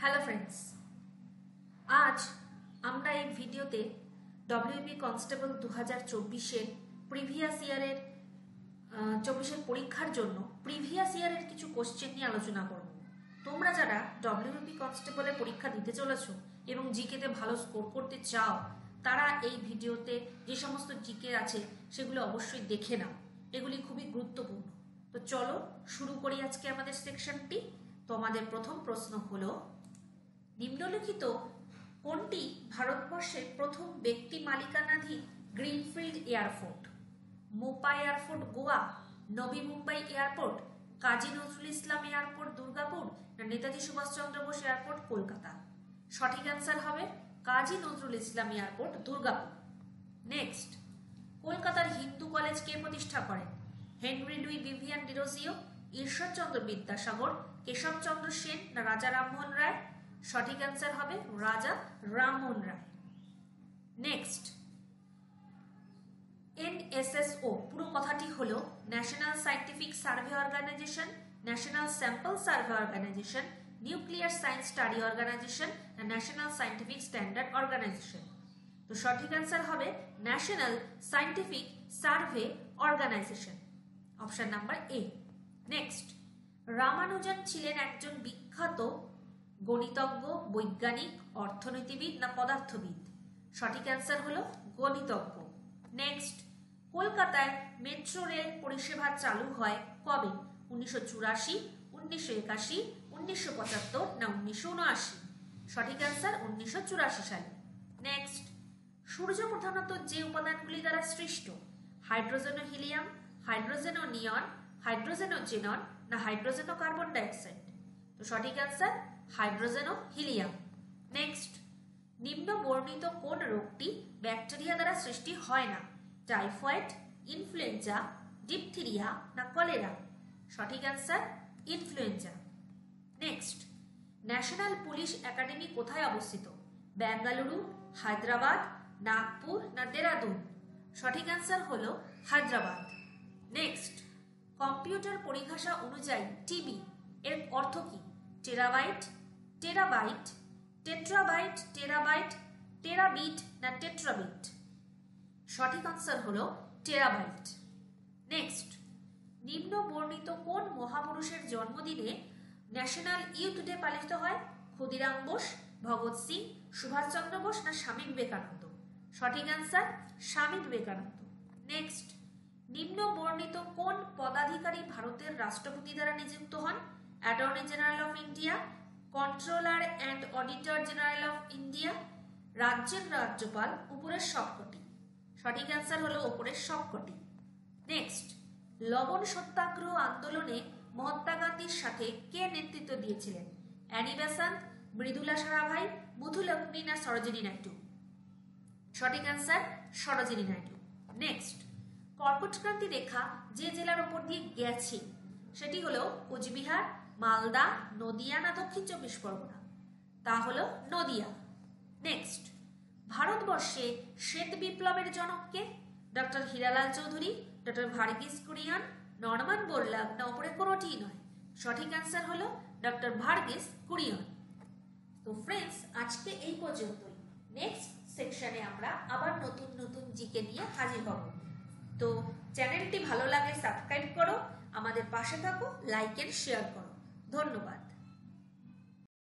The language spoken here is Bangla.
হ্যালো ফ্রেন্ডস, আজ আমরা এই ভিডিওতে ডব্লিউবি কনস্টেবল 2024-এর প্রিভিয়াস ইয়ারের 24-এর পরীক্ষার জন্য প্রিভিয়াস ইয়ারের কিছু কোশ্চেন নিয়ে আলোচনা করব। তোমরা যারা ডব্লিউবি কনস্টেবলের পরীক্ষা দিতে চলেছো এবং জিকেতে ভালো স্কোর করতে চাও, তারা এই ভিডিওতে যে সমস্ত জিকে আছে সেগুলো অবশ্যই দেখে নাও, এগুলি খুবই গুরুত্বপূর্ণ। তো চলো শুরু করি আজকে আমাদের সেকশনটি। তো আমাদের প্রথম প্রশ্ন হলো, নিম্নলিখিত কোনটি ভারতবর্ষের প্রথম ব্যক্তি মালিকানাধীন greenfield airport? Mopa airport Goa, Navi Mumbai airport, Kazi Nazrul Islam airport Durgapur, না নেতাজি সুভাষচন্দ্র বোস এয়ারপোর্ট কলকাতা? সঠিক অ্যান্সার হবে কাজী নজরুল ইসলাম এয়ারপোর্ট দুর্গাপুর। নেক্সট, কলকাতার হিন্দু কলেজ কে প্রতিষ্ঠা করেন? Henry Louis Vivian Derozio, Ishwar Chandra Vidyasagar, Keshab Chandra Sen, না রাজা রামমোহন রায়? সঠিক অ্যান্সার হবে রাজা রামমোহন রায়। নেক্সট, NSSO পুরো কথাটি হলো national scientific survey organisation, national sample survey organisation, nuclear science study organisation, না ন্যাশনাল সায়েন্টিফিক স্ট্যান্ডার্ড অর্গানাইজেশন? তো সঠিক অ্যান্সার হবে national scientific survey organisation, option number A. Next, Ramanujan ছিলেন একজন বিখ্যাত গণিতজ্ঞ, বৈজ্ঞানিক, অর্থনীতিবিদ, না পদার্থবিদ? সঠিক অ্যান্সার হলো গণিতজ্ঞ। নেক্সট, কলকাতায় মেট্রো রেল পরিষেবা চালু হয় কবে? 1984, 1981, 1975, না 1979? সঠিক অ্যান্সার 1984 সালে। নেক্সট, সূর্য প্রধানত যে উপাদানগুলি দ্বারা সৃষ্ট? হাইড্রোজেন ও হিলিয়াম, হাইড্রোজেন ও নিয়ন, হাইড্রোজেন ও জেনন, না হাইড্রোজেন ও কার্বন ডাইঅক্সাইড? তো সঠিক অ্যান্সার হাইড্রোজেন ও হিলিয়াম। নেক্সট, নিম্ন বর্ণিত কোন রোগটি ব্যাকটেরিয়া দ্বারা সৃষ্টি হয় না? টাইফয়েড, ইনফ্লুয়েঞ্জা, ডিপথিরিয়া, না কলেরা? সঠিক answer influenza. Next, national police academy কোথায় অবস্থিত? বেঙ্গালুরু, হায়দ্রাবাদ, নাগপুর, না দেরাদুন? সঠিক অ্যান্সার হলো হায়দ্রাবাদ। নেক্সট, কম্পিউটার পরিভাষা অনুযায়ী টিবি এর অর্থ কি? টেরাবাইট, টেরাবাইট, টেট্রাবাইট, টেরাবাইট, টেরাবিট, না টেট্রাবিট? সঠিক আনসার হলো টেরাবাইট। নেক্সট, নিম্ন বর্ণিত কোন মহাপুরুষের জন্মদিনে ন্যাশনাল ইউথ ডে পালিত হয়? ক্ষুদিরাম বোস, ভগৎ সিং, সুভাষচন্দ্র বোস, না স্বামী বিবেকানন্দ? সঠিক আনসার স্বামী বিবেকানন্দ। নেক্সট, নিম্ন বর্ণিত কোন পদাধিকারী ভারতের রাষ্ট্রপতি দ্বারা নিযুক্ত হন? Attorney general of India, controller and auditor general of India, রাজ্যের রাজ্যপাল, উপরের সবকটি? সঠিক অ্যান্সার হলো উপরের সবকটি। নেক্সট, লবণ সত্যাগ্রহ আন্দোলনে মহাত্মা গান্ধীর সাথে কে নেতৃত্ব দিয়েছিলেন? অ্যানি বেসান্ত, মৃদুলা সারাভাই, মুথুলক্ষ্মী, না সরোজিনী নাইডু? সঠিক অ্যান্সার সরোজিনী নাইডু। নেক্সট, কর্কট ক্রান্তি রেখা যে জেলার উপর দিয়ে গেছে সেটি হলো কোচবিহার, মালদা, নদিয়া, না দক্ষিণ 24 পরগনা? তা হলো নদিয়া। নেক্সট, ভারতবর্ষে শ্বেত বিপ্লবের জনককে? Doctor Hiralal Chowdhury, doctor Verghese Kurien, Norman Borlaug, না উপরে কোনোটিই নয়? সঠিক অ্যান্সার হলো ডক্টর ভার্গিস কুরিয়ান। তো ফ্রেন্ডস, আজকে এই পর্যন্তই। নেক্সট সেকশনে আমরা আবার নতুন নতুন জিকে নিয়ে হাজির হব। তো চ্যানেলটি ভালো লাগলে সাবস্ক্রাইব করো, আমাদের পাশে থাকো, লাইক এন্ড শেয়ার করো। ধন্যবাদ।